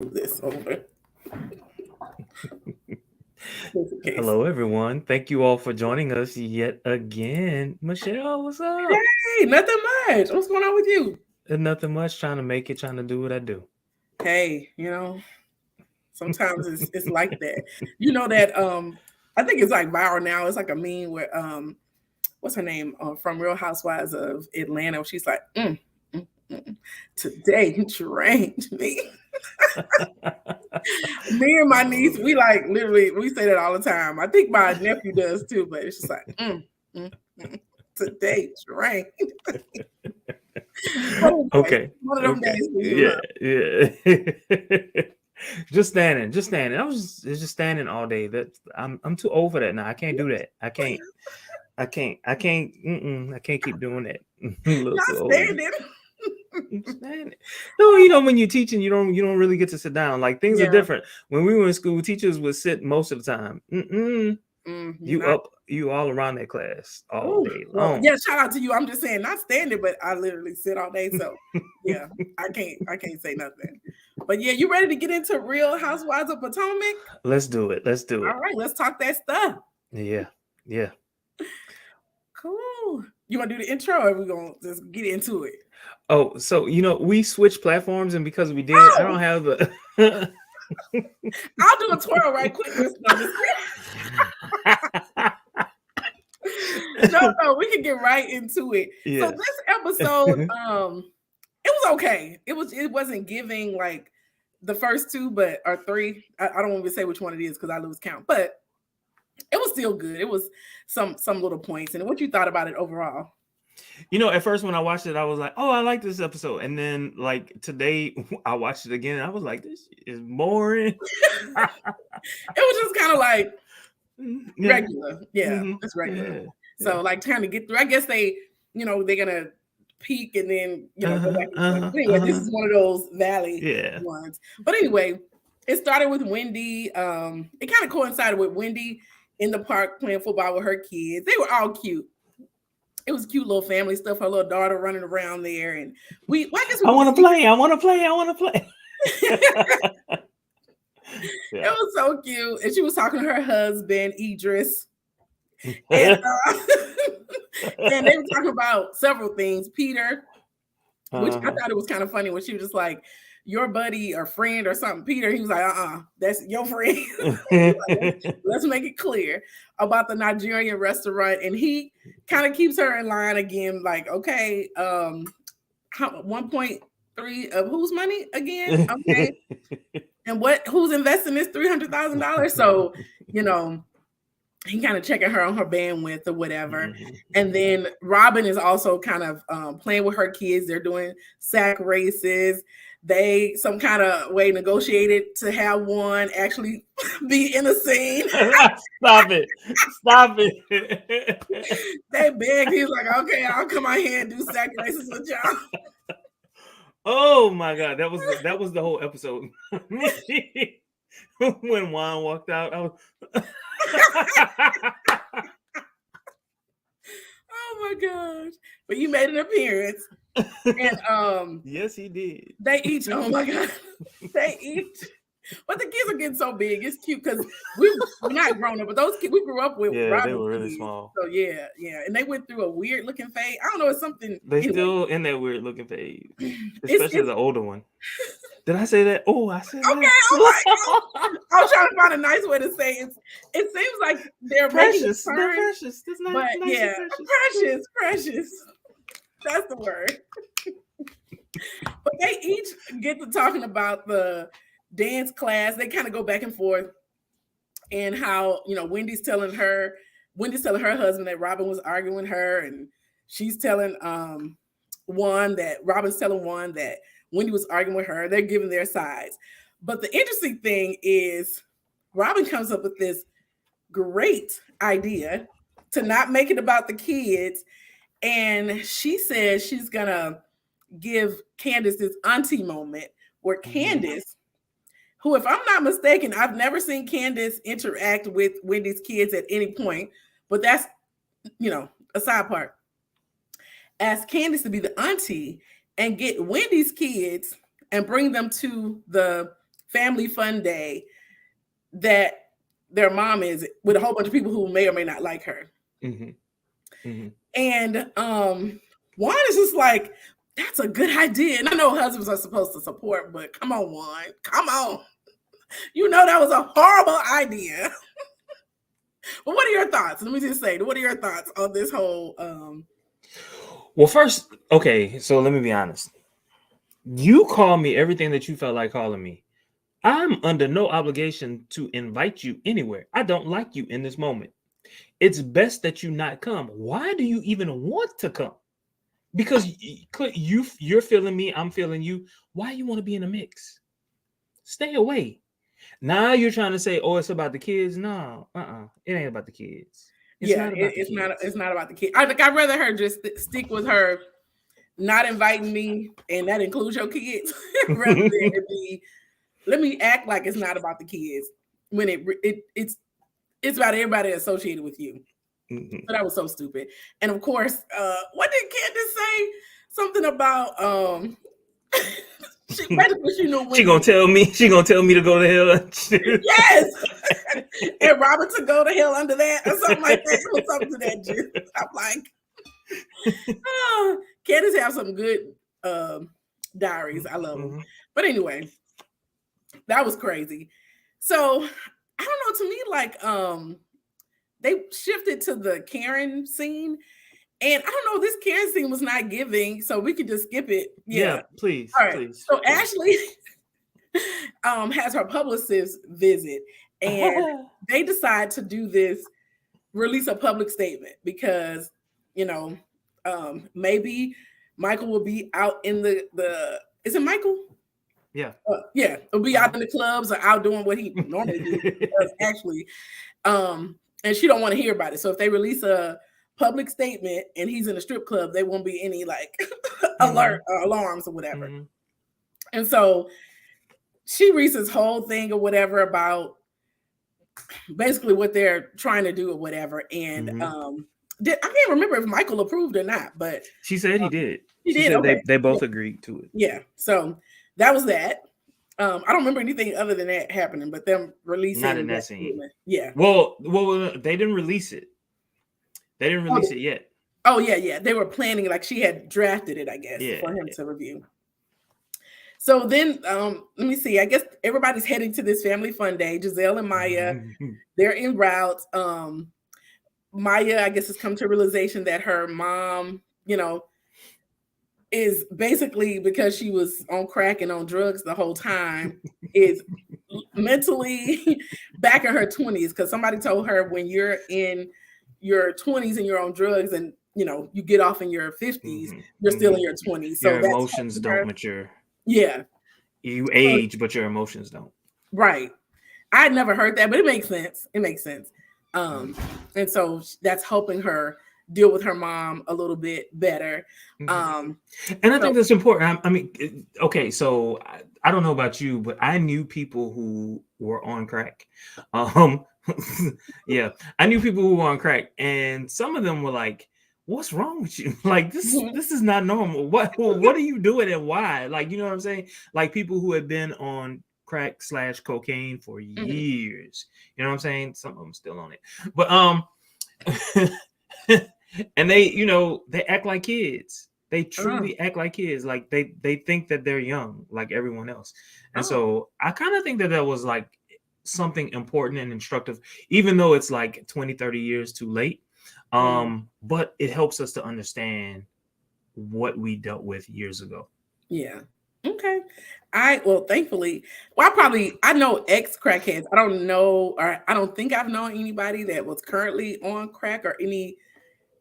this over. Hello, everyone. Thank you all for joining us yet again. Michelle, what's up? Hey, nothing much. What's going on with you? Nothing much. Trying to make it, trying to do what I do. Hey, sometimes it's like that. You know that I think it's like viral now. It's like a meme where what's her name from Real Housewives of Atlanta? She's like, mm, mm. Today you trained me. Me and my Oh, niece, we like literally we say that all the time. I think my nephew does too, but it's just like, mm. Today trained. But anyway, okay. one of them Okay. days for you, Yeah. huh? Yeah. Just standing. Just standing. I was just standing all day. That I'm too old for that now. I can't do that. I can't. I can't. I can't. I can't keep doing that. I'm a little Not too old. standing. Understand it. No, when you're teaching, you don't really get to sit down. Like things are Yeah. different. When we were in school, teachers would sit most of the time. You're You not. up, you all around that class all Oh, day well, long. yeah. Shout out to you. I'm just saying, not standing, but I literally sit all day. So, yeah, I can't say nothing. But yeah, you ready to get into Real Housewives of Potomac? Let's do it. Let's do it. All right, let's talk that stuff. Yeah, yeah. Cool. You want to do the intro, or we gonna just get into it? Oh, so we switched platforms, and because we did, I Oh, don't have the. I'll do a twirl right quick. No, just no, we can get right into it. So Yes. this episode, it was okay. It wasn't giving like the first two, but or three. I don't want to say which one it is because I lose count, but it was still good. It was some little points. And what you thought about it overall? At first when I watched it, I was like, "Oh, I like this episode," and then like today, I watched it again. And I was like, "This is boring." It was just kind of like Yeah. regular. Yeah, it's regular. Yeah. Yeah. So like trying to get through. I guess they're gonna peak and then go Uh-huh. back and forth. Uh-huh. But anyway, this Uh-huh. is one of those valley Yeah. ones. But anyway, it started with Wendy. It kind of coincided with Wendy in the park playing football with her kids. They were all cute. It was cute little family stuff. Her little daughter running around there, and I guess we I could want to see. play. I want to play. I want to play. It Yeah. was so cute, and she was talking to her husband Idris, and and they were talking about several things. Peter, which I Uh-huh. thought it was kind of funny when she was just like, "Your buddy or friend or something." Peter, he was like, that's your friend." Like, let's make it clear about the Nigerian restaurant, and he kind of keeps her in line again. Like, okay, 1.3 of whose money again? Okay, and who's investing this $300,000? So you know he kind of checking her on her bandwidth or whatever. And then Robin is also kind of playing with her kids. They're doing sack races. They some kind of way negotiated to have one actually be in a scene. Stop it. Stop it. They begged. He was like, "Okay, I'll come out here and do sack races with y'all." Oh my god, that was the whole episode. When Juan walked out, I was Oh my gosh! But you made an appearance, and yes, he did. they each. Oh my god! They each. But the kids are getting so big. It's cute because we're not grown up, but those kids we grew up with Yeah, they Robin were really kids. small. So yeah, yeah. And they went through a weird looking phase. I don't know, it's something They anyway. still in that weird looking phase, especially It's the older one. Did I say that? Oh, I said okay. that. Oh my god. I was trying to find a nice way to say it. It seems like they're making Precious. a They're turn, precious. That's not but nice yeah, and precious. precious. That's the word. But they each get to talking about the dance class. They kind of go back and forth and how Wendy's telling her husband that Robin was arguing with her, and she's telling one that Robin's telling one that Wendy was arguing with her. They're giving their sides. But the interesting thing is Robin comes up with this great idea to not make it about the kids. And she says she's gonna give Candace this auntie moment where Mhm. Candace, who, if I'm not mistaken, I've never seen Candace interact with Wendy's kids at any point, but that's, a side part. Ask Candace to be the auntie and get Wendy's kids and bring them to the family fun day that their mom is with a whole bunch of people who may or may not like her. And Juan is just like, that's a good idea. And I know husbands are supposed to support, but come on, Juan, come on. You know that was a horrible idea. But what are your thoughts? Let me just say, what are your thoughts on this whole Well, first, okay, so let me be honest. You call me everything that you felt like calling me. I'm under no obligation to invite you anywhere. I don't like you in this moment. It's best that you not come. Why do you even want to come? Because you're feeling me, I'm feeling you. Why you want to be in a mix? Stay away. Now you're trying to say, oh, it's about the kids. No, it ain't about the kids. It's not about the kids. I'd rather her just stick with her not inviting me, and that includes your kids, rather than it be, let me act like it's not about the kids when it's about everybody associated with you. So that was so stupid. And of course, what did Candace say? Something about she knew when she gonna tell me to go to hell. Yes. And Robert to go to hell under that or something like that. It was something to that gist. I'm like, oh, Candace have some good diaries. I love them. But anyway, that was crazy. So I don't know, to me, like they shifted to the Karen scene. And I don't know, this Karen scene was not giving, so we could just skip it. Yeah, please. All right. Please. So Ashley has her publicist visit, and they decide to do this, release a public statement because, you know, maybe Michael will be out in the is it Michael? Yeah. Yeah, he'll be out in the clubs or out doing what he normally does, actually. And she don't want to hear about it. So if they release a public statement and he's in a strip club, there won't be any like alert or alarms or whatever. And so she reads this whole thing or whatever about basically what they're trying to do or whatever. And I can't remember if Michael approved or not, but she said he did. He did. Okay. They both agreed to it. Yeah. So that was that. I don't remember anything other than that happening, but them releasing not in that scene. Yeah. Well, they didn't release it. They didn't release it yet. Oh yeah. They were planning, like she had drafted it, I guess, for him to review. So then, let me see. I guess everybody's heading to this family fun day. Giselle and Maya, they're en route. Maya, I guess, has come to a realization that her mom, you know, is basically, because she was on crack and on drugs the whole time, is mentally back in her 20s, because somebody told her when you're in your 20s and you're on drugs and, you know, you get off in your 50s, you're still in your 20s. So your emotions don't mature. Yeah. You age, but your emotions don't. Right. I had never heard that, but it makes sense. It makes sense. And so that's helping her deal with her mom a little bit better. And I think that's important. I mean, okay, so I don't know about you, but I knew people who were on crack. Yeah, I knew people who were on crack, and some of them were like, what's wrong with you? Like, this is not normal. What are you doing and why? Like, you know what I'm saying? Like people who had been on crack / cocaine for years. You know what I'm saying? Some of them still on it. But and they, you know, they act like kids. They truly act like kids. Like they think that they're young, like everyone else. And so I kind of think that was like something important and instructive, even though it's like 20, 30 years too late. But it helps us to understand what we dealt with years ago. Yeah. Okay. Thankfully, I know ex-crackheads. I don't know, or I don't think I've known anybody that was currently on crack or any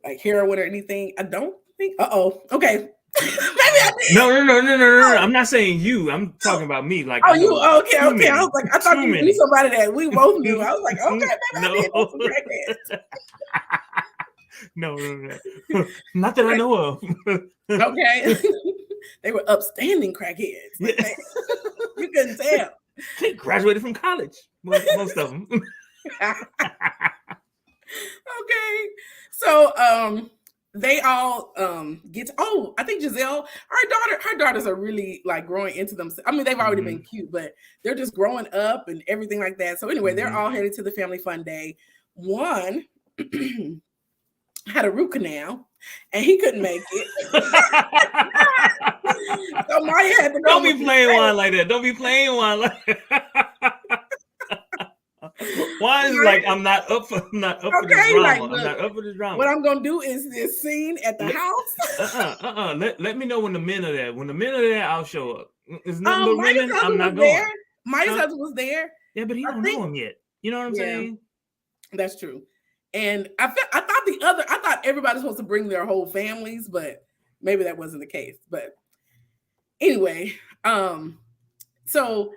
like heroin or anything. I don't think. Okay. Maybe I did. No. I'm not saying you. I'm talking about me. Like, okay. I was like, I thought you knew somebody that we both knew. I was like, okay, maybe I did know some crackheads. No. Not that I know of. Okay. They were upstanding crackheads. Okay. You couldn't tell. They graduated from college. Most of them. Okay. So they all get to, I think Giselle, her daughters are really like growing into them. I mean, they've already been cute, but they're just growing up and everything like that. So anyway, they're all headed to the family fun day. One had a root canal and he couldn't make it. So Maya had to Don't be playing one like that. Don't be playing one like that. Why is like I'm not up for this drama? Like, look, I'm not up for this drama. What I'm gonna do is this scene at the house. Let me know when the men are there. When the men are there, I'll show up. It's nothing but women. I'm not going. There. Maya's husband was there. Yeah, but he don't know him yet. You know what I'm saying? That's true. And I thought everybody's supposed to bring their whole families, but maybe that wasn't the case. But anyway, so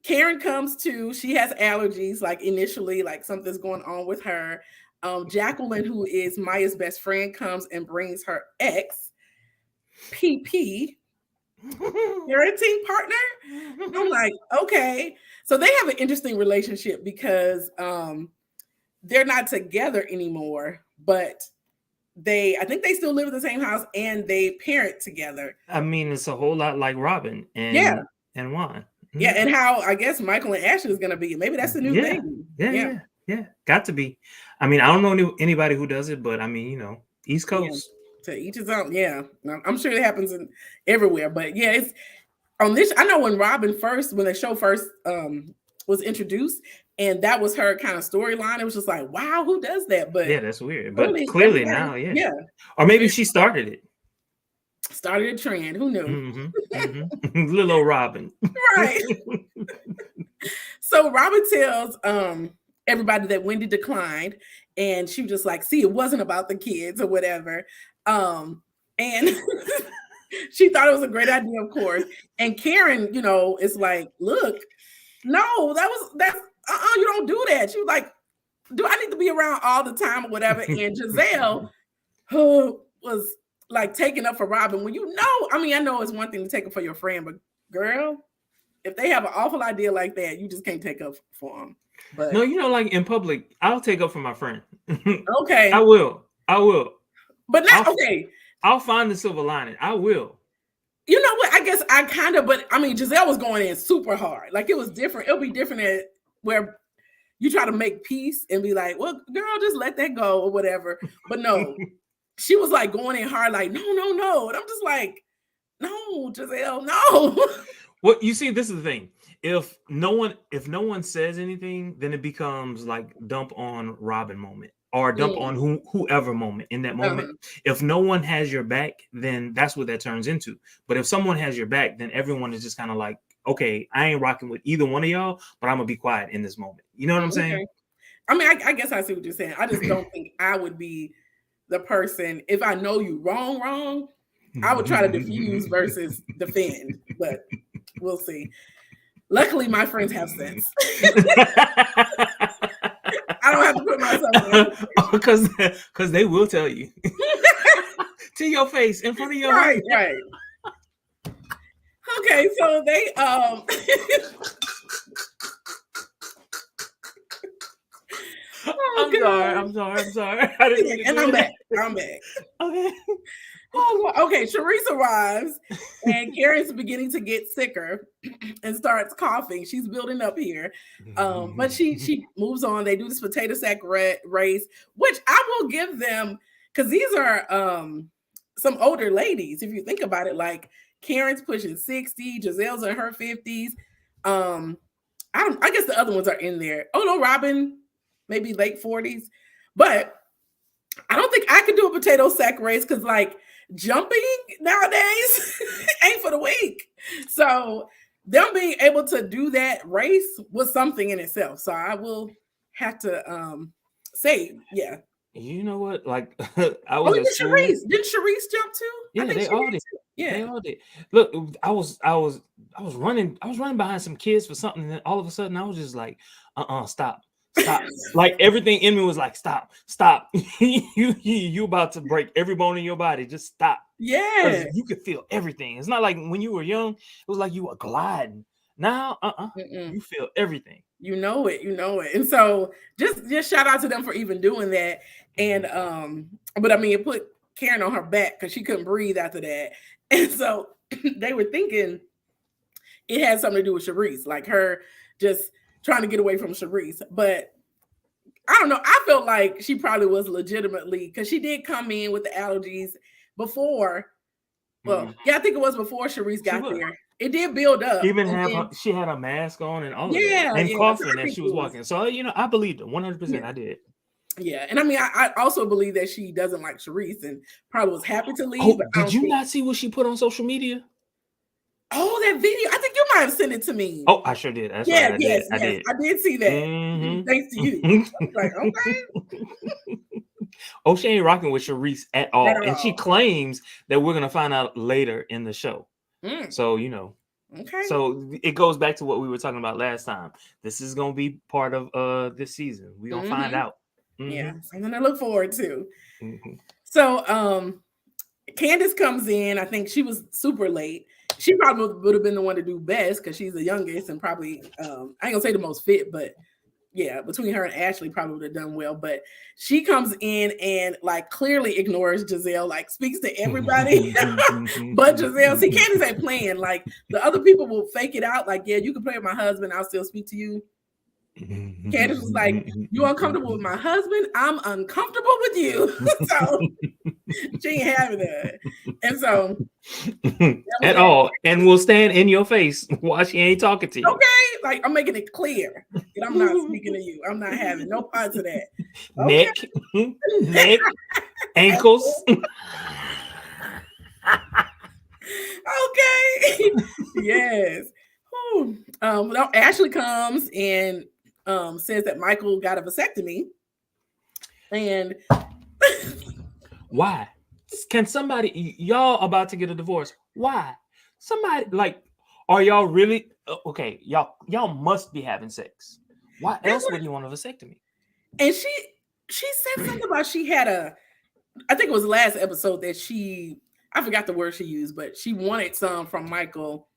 Karen comes too. She has allergies, like initially, like something's going on with her. Jacqueline, who is Maya's best friend, comes and brings her ex, PP, parenting partner. I'm like, okay. So they have an interesting relationship because they're not together anymore, but I think they still live in the same house and they parent together. I mean, it's a whole lot like Robin and Juan. Yeah, and how I guess Michael and Ashley is going to be. Maybe that's the new thing. Yeah. Got to be. I mean, I don't know anybody who does it, but I mean, you know, East Coast. To each his own. Yeah, I'm sure it happens everywhere. But yeah, it's on this. I know when the show first was introduced, and that was her kind of storyline. It was just like, wow, who does that? But yeah, that's weird. But clearly now, yeah. Or maybe she started it. Started a trend. Who knew? Little old Robin. Right. So Robin tells everybody that Wendy declined, and she was just like, see, it wasn't about the kids or whatever. And she thought it was a great idea, of course. And Karen, is like, look, no, that's you don't do that. She was like, do I need to be around all the time or whatever? And Giselle, who was like taking up for Robin, when I know it's one thing to take up for your friend, but girl, if they have an awful idea like that, you just can't take up for them. But no, like in public, I'll take up for my friend. Okay. I will. But not okay. I'll find the silver lining. I will. You know what? I guess I kind of, but I mean, Giselle was going in super hard. Like it was different. It'll be different at where you try to make peace and be like, well, girl, just let that go or whatever. But no, she was like going in hard, like, no. And I'm just like, no, Giselle, no. Well, you see, this is the thing. If no one says anything, then it becomes like dump on Robin moment or dump on whoever moment in that moment. If no one has your back, then that's what that turns into. But if someone has your back, then everyone is just kind of like, okay, I ain't rocking with either one of y'all, but I'm gonna be quiet in this moment. You know what I'm saying? I mean, I guess I see what you're saying. I just don't think I would be the person, if I know you wrong, I would try to diffuse versus defend, but we'll see. Luckily, my friends have sense. I don't have to put myself in. Because they will tell you. To your face, in front of your right. Okay, so they I'm sorry. I didn't mean to and I'm back. Okay. Okay, Sharice arrives and Karen's beginning to get sicker and starts coughing. She's building up here. But she moves on. They do this potato sack race, which I will give them because these are some older ladies. If you think about it, like Karen's pushing 60, Giselle's in her 50s. I guess the other ones are in there. Oh no, Robin, maybe late 40s. But I don't think I could do a potato sack race because like jumping nowadays ain't for the weak. So them being able to do that race was something in itself. So I will have to say, yeah. You know what? Like I was didn't Sharice jump too? Yeah, they all did. Yeah, they all did. Look, I was running behind some kids for something, and then all of a sudden I was just like, stop. Like everything in me was like, stop. You about to break every bone in your body. Just stop. Yeah. You could feel everything. It's not like when you were young, it was like you were gliding. Now, you feel everything. You know it. And so just shout out to them for even doing that. And but I mean, it put carrying on her back because she couldn't breathe after that. And so they were thinking it had something to do with Sharice, like her just trying to get away from Sharice. But I don't know. I felt like she probably was legitimately, because she did come in with the allergies before. Well, yeah, I think it was before Sharice got there. It did build up. Even she had a mask on and all of that, and coughing as she was walking. So I believed her 100%. I did. Yeah, and I mean, I also believe that she doesn't like Sharice and probably was happy to leave. Oh, but did you not see what she put on social media? Oh, that video! I think you might have sent it to me. Oh, I sure did. That's right. I did see that. Mm-hmm. Thanks to you. Like, okay. Oh, she ain't rocking with Sharice at all, and she claims that we're gonna find out later in the show. So okay. So it goes back to what we were talking about last time. This is gonna be part of this season. We're gonna find out. Yeah, something to look forward to. So Candace comes in. I think she was super late. She probably would have been the one to do best because she's the youngest and probably I ain't gonna say the most fit, but yeah, between her and Ashley probably would have done well. But she comes in and like clearly ignores Giselle, like speaks to everybody but Giselle. See, Candace ain't playing. Like the other people will fake it out, like, yeah, you can play with my husband, I'll still speak to you. Candace was like, you uncomfortable with my husband? I'm uncomfortable with you. So she ain't having that. And so at all. And we'll stand in your face while she ain't talking to you. Okay. Like I'm making it clear that I'm not speaking to you. I'm not having no parts of that. Okay. Neck, ankles. Okay. Yes. Ashley comes and says that Michael got a vasectomy. And why? Can somebody, y'all about to get a divorce? Why? Somebody, like, are y'all really okay? Y'all must be having sex. Why else would you want a vasectomy? And she said something about she had I think it was the last episode that I forgot the word she used, but she wanted some from Michael.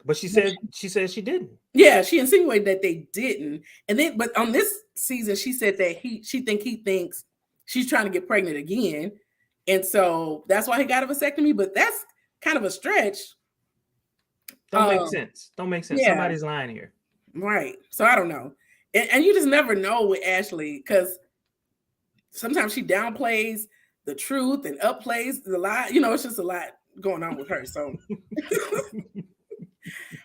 But she said she didn't. Yeah, she insinuated that they didn't. And then, but on this season, she said that he thinks she's trying to get pregnant again. And so that's why he got a vasectomy. But that's kind of a stretch. Don't make sense. Yeah. Somebody's lying here. Right. So I don't know. And you just never know with Ashley, because sometimes she downplays the truth and upplays the lie. It's just a lot going on with her. So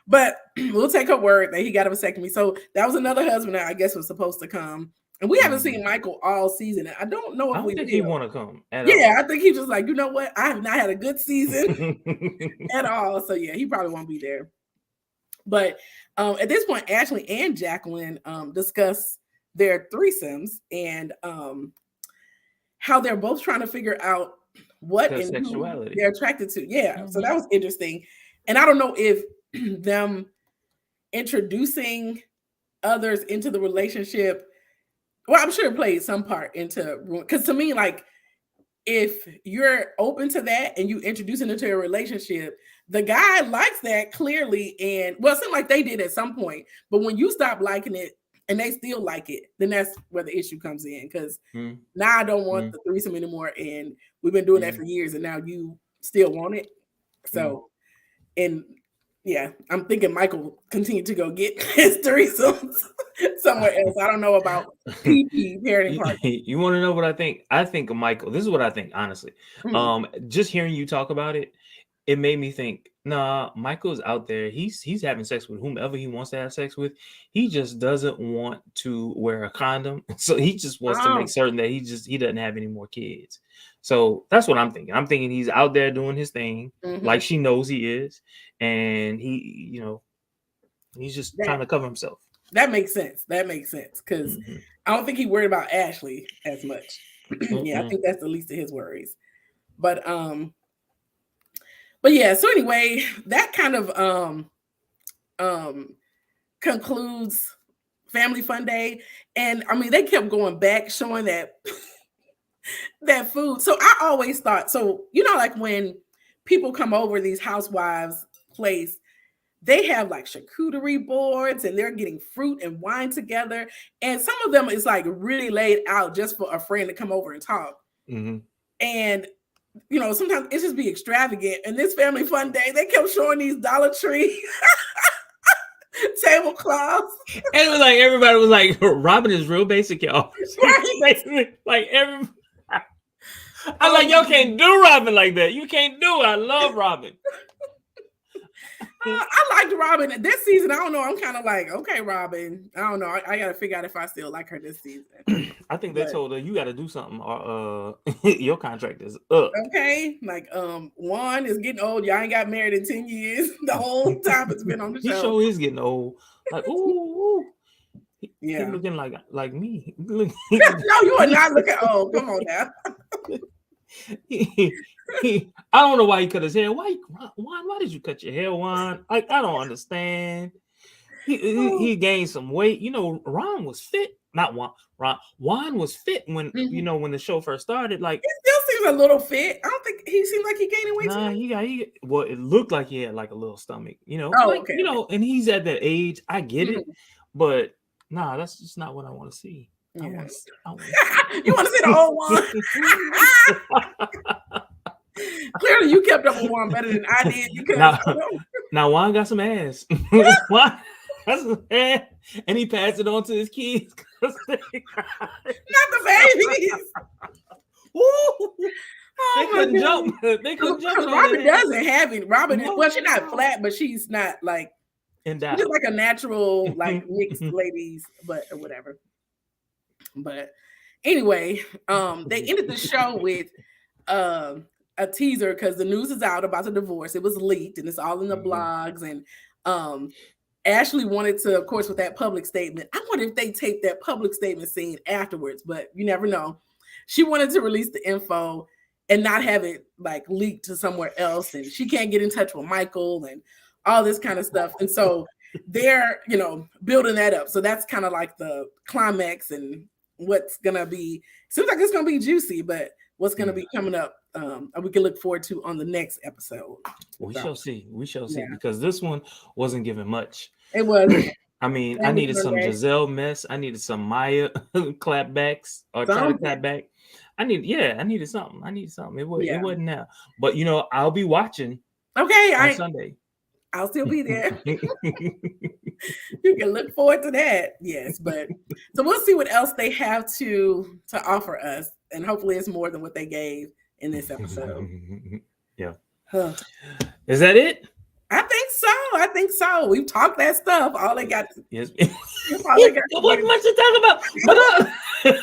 but we'll take her word that he got a vasectomy. So that was another husband that I guess was supposed to come. And we haven't seen Michael all season. I don't know if I think he want to come at all. I think he's just like, you know what? I have not had a good season at all. So yeah, he probably won't be there. But at this point, Ashley and Jacqueline discuss their threesomes and how they're both trying to figure out what and sexuality they're attracted to. Yeah. So that was interesting. And I don't know if them introducing others into the relationship, well, I'm sure it played some part into, because to me, like, if you're open to that and you introduce it into a relationship, the guy likes that clearly. And well, it seemed like they did at some point, but when you stop liking it and they still like it, then that's where the issue comes in. Because now I don't want the threesome anymore. And we've been doing that for years and now you still want it. So, and yeah, I'm thinking Michael continued to go get his threesomes somewhere else. I don't know about PP parenting party. You want to know what I think? I think of Michael. This is what I think, honestly. Just hearing you talk about it, it made me think, nah, Michael's out there. He's having sex with whomever he wants to have sex with. He just doesn't want to wear a condom. So he just wants to make certain that he doesn't have any more kids. So that's what I'm thinking. I'm thinking he's out there doing his thing, like she knows he is. And he's just trying to cover himself. That makes sense. Because I don't think he worried about Ashley as much. Yeah, I think that's the least of his worries. But yeah, so anyway, that kind of concludes Family Fun Day. And I mean, they kept going back, showing that that food. So I always thought, like when people come over these Housewives place, they have like charcuterie boards and they're getting fruit and wine together. And some of them is like really laid out just for a friend to come over and talk. And sometimes it just be extravagant. And this family fun day, they kept showing these Dollar Tree tablecloths. And it was like everybody was like, Robin is real basic, y'all. Right. Like every I'm like, y'all can't do Robin like that. You can't do it. I love Robin. I liked Robin this season. I don't know. I'm kind of like, okay, Robin. I don't know. I got to figure out if I still like her this season. I think they told her you got to do something, or your contract is up. Okay, like Juan is getting old. Y'all ain't got married in 10 years. The whole time it's been on the show. He sure is getting old. Like, ooh. Yeah, he looking like me. No, you are not looking old. Come on now. I don't know why he cut his hair. Why did you cut your hair, Juan? I don't understand. He gained some weight. Ron was fit. Not Juan. Juan was fit when when the show first started. Like, he still seems a little fit. I don't think he seemed like he gaining weight. Well, it looked like he had like a little stomach. Okay. And he's at that age. I get it, but nah, that's just not what I want to see. Yeah. I wanna You want to see the old one? Clearly, you kept up with Juan better than I did because now Juan got some ass. Juan has some ass, and he passed it on to his kids. Not the babies. They couldn't jump. They couldn't jump. Robin doesn't have it. Robin is she's not flat, but she's not like endowed. She's like a natural, like mixed ladies, but whatever. But anyway, they ended the show with a teaser because the news is out about the divorce. It was leaked and it's all in the blogs. And Ashley wanted to, of course, with that public statement. I wonder if they taped that public statement scene afterwards, but you never know. She wanted to release the info and not have it like leaked to somewhere else. And she can't get in touch with Michael and all this kind of stuff. And so they're, building that up. So that's kind of like the climax and what's going to be, seems like it's going to be juicy, but what's going to be coming up, we can look forward to on the next episode. We shall see, because this one wasn't given much. It was. I mean, I needed some Giselle mess. I needed some Maya clapbacks or try to clap back. I needed something. It wasn't now. But I'll be watching. Okay, on Sunday. I'll still be there. You can look forward to that. Yes, but so we'll see what else they have to offer us, and hopefully it's more than what they gave in this episode. Yeah. Is that it? I think so. We've talked that stuff. All they got. Yes. Wasn't much to talk about.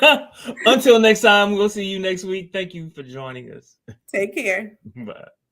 But until next time, we'll see you next week. Thank you for joining us. Take care. Bye.